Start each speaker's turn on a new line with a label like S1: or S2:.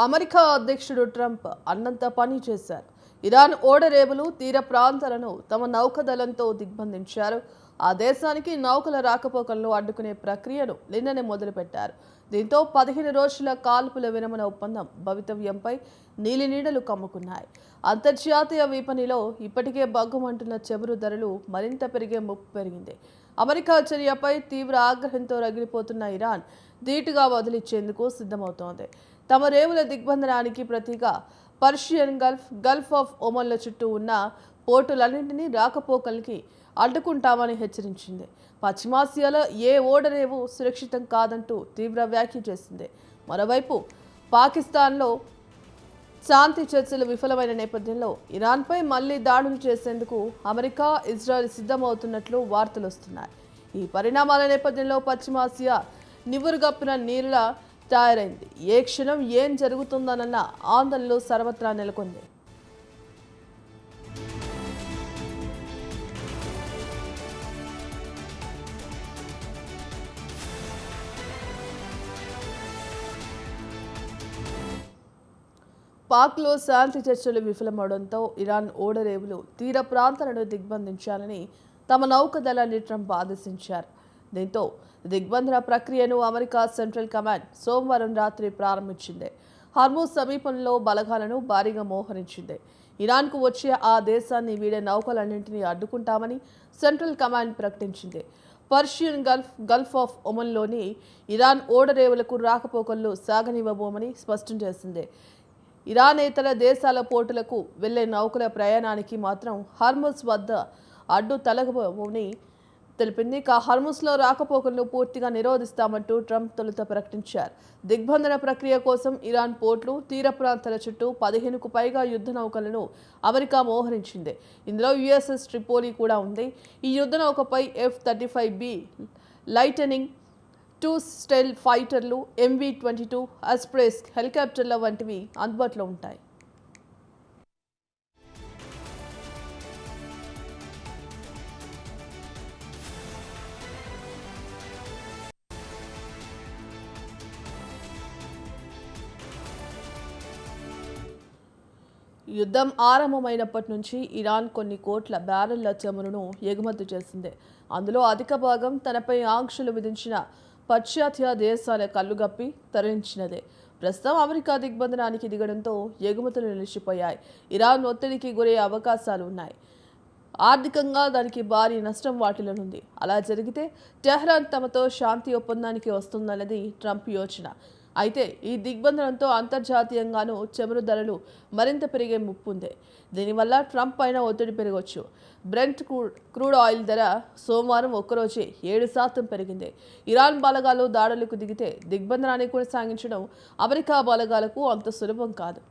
S1: America అధ్యక్షుడు Trump అన్నంత పని చేశారు. ఇరాన్ ఓడరేవులు తీర ప్రాంతాలను తమ నౌకదళంతో దిగ్బంధించారు. ఆ దేశానికి నౌకల రాకపోకలను అడ్డుకునే ప్రక్రియను నిన్ననే మొదలుపెట్టారు. దీంతో 15 రోజుల కాల్పుల విరమణ ఒప్పందం భవితవ్యంపై నీలినీడలు కమ్ముకున్నాయి. అంతర్జాతీయ విపణిలో ఇప్పటికే బగ్గుమంటున్న చమురు ధరలు మరింత పెరిగే ముప్పు పెరిగింది. అమెరికా చర్యపై తీవ్ర ఆగ్రహంతో రగిలిపోతున్న ఇరాన్ ధీటుగా వదిలిచ్చేందుకు సిద్ధమవుతోంది. తమ రేవుల దిగ్బంధనానికి ప్రతిగా పర్షియన్ గల్ఫ్ ఆఫ్ ఒమన్ల చుట్టూ ఉన్న పోర్టులన్నింటినీ రాకపోకలకి అడ్డుకుంటామని హెచ్చరించింది. పశ్చిమాసియాలో ఏ ఓడరేవు సురక్షితం కాదంటూ తీవ్ర వ్యాఖ్య చేసింది. మరోవైపు పాకిస్తాన్లో శాంతి చర్చలు విఫలమైన నేపథ్యంలో ఇరాన్పై మళ్లీ దాడులు చేసేందుకు అమెరికా, ఇజ్రాయెల్ సిద్ధమవుతున్నట్లు వార్తలు వస్తున్నాయి. ఈ పరిణామాల నేపథ్యంలో పశ్చిమాసియా నివురుగప్పిన నీరులా తయారైంది. ఏ క్షణం ఏం జరుగుతుందన్న ఆందోళనలు సర్వత్రా నెలకొంది. పాక్లో శాంతి చర్చలు విఫలమవడంతో ఇరాన్ ఓడరేవులు తీర ప్రాంతాలను దిగ్బంధించాలని తమ నౌకదళాన్ని ట్రంప్ ఆదేశించారు. దీంతో దిగ్బంధన ప్రక్రియను అమెరికా సెంట్రల్ కమాండ్ సోమవారం రాత్రి ప్రారంభించింది. హార్మూజ్ సమీపంలో బలగాలను భారీగా మోహరించింది. ఇరాన్కు వచ్చే ఆ దేశాన్ని వీడే నౌకలన్నింటినీ అడ్డుకుంటామని సెంట్రల్ కమాండ్ ప్రకటించింది. పర్షియన్ గల్ఫ్ ఆఫ్ ఒమన్లోని ఇరాన్ ఓడరేవులకు రాకపోకలు సాగనివ్వబోమని స్పష్టం చేసింది. ఇరానేతర దేశాల పోర్టులకు వెళ్లే నౌకల ప్రయాణానికి మాత్రం హార్మూజ్ వద్ద అడ్డు తొలగబోమని తెలిపింది. హార్మూజ్లో రాకపోకలను పూర్తిగా నిరోధిస్తామంటూ ట్రంప్ తొలుత ప్రకటించారు. దిగ్బంధన ప్రక్రియ కోసం ఇరాన్ పోర్టులు, తీర ప్రాంతాల చుట్టూ 15కు పైగా యుద్ధ నౌకలను అమెరికా మోహరించింది. ఇందులో యుఎస్ఎస్ ట్రిపోలి కూడా ఉంది. ఈ యుద్ధ నౌకపై F-35B లైటనింగ్ 2 స్టైల్ ఫైటర్లు, MV-22 ఆస్ప్రేస్ హెలికాప్టర్ల వంటివి అందుబాటులో ఉంటాయి. యుద్ధం ఆరంభమైనప్పటి నుంచి ఇరాన్ కొన్ని కోట్ల బ్యారెళ్ల చమురును ఎగుమతి చేసింది. అందులో అధిక భాగం తనపై ఆంక్షలు విధించిన పాశ్చాత్య దేశాల కళ్ళుగప్పి తరలించినదే. ప్రస్తుతం అమెరికా దిగ్బంధనానికి దిగడంతో ఎగుమతులు నిలిచిపోయాయి. ఇరాన్ ఒత్తిడికి గురయ్యే అవకాశాలు ఉన్నాయి. ఆర్థికంగా దానికి భారీ నష్టం వాటిల్లనుంది. అలా జరిగితే టెహ్రాన్ తమతో శాంతి ఒప్పందానికి వస్తుందన్నది ట్రంప్ యోచన. అయితే ఈ దిగ్బంధనంతో అంతర్జాతీయంగానూ చమురు ధరలు మరింత పెరిగే ముప్పు ఉంది. దీనివల్ల ట్రంప్ పైన ఒత్తిడి పెరగవచ్చు. బ్రెంట్ క్రూడ్ ఆయిల్ ధర సోమవారం ఒక్కరోజే 7% పెరిగింది. ఇరాన్ బలగాలు దాడులకు దిగితే దిగ్బంధనాన్ని కొనసాగించడం అమెరికా బలగాలకు అంత సులభం కాదు.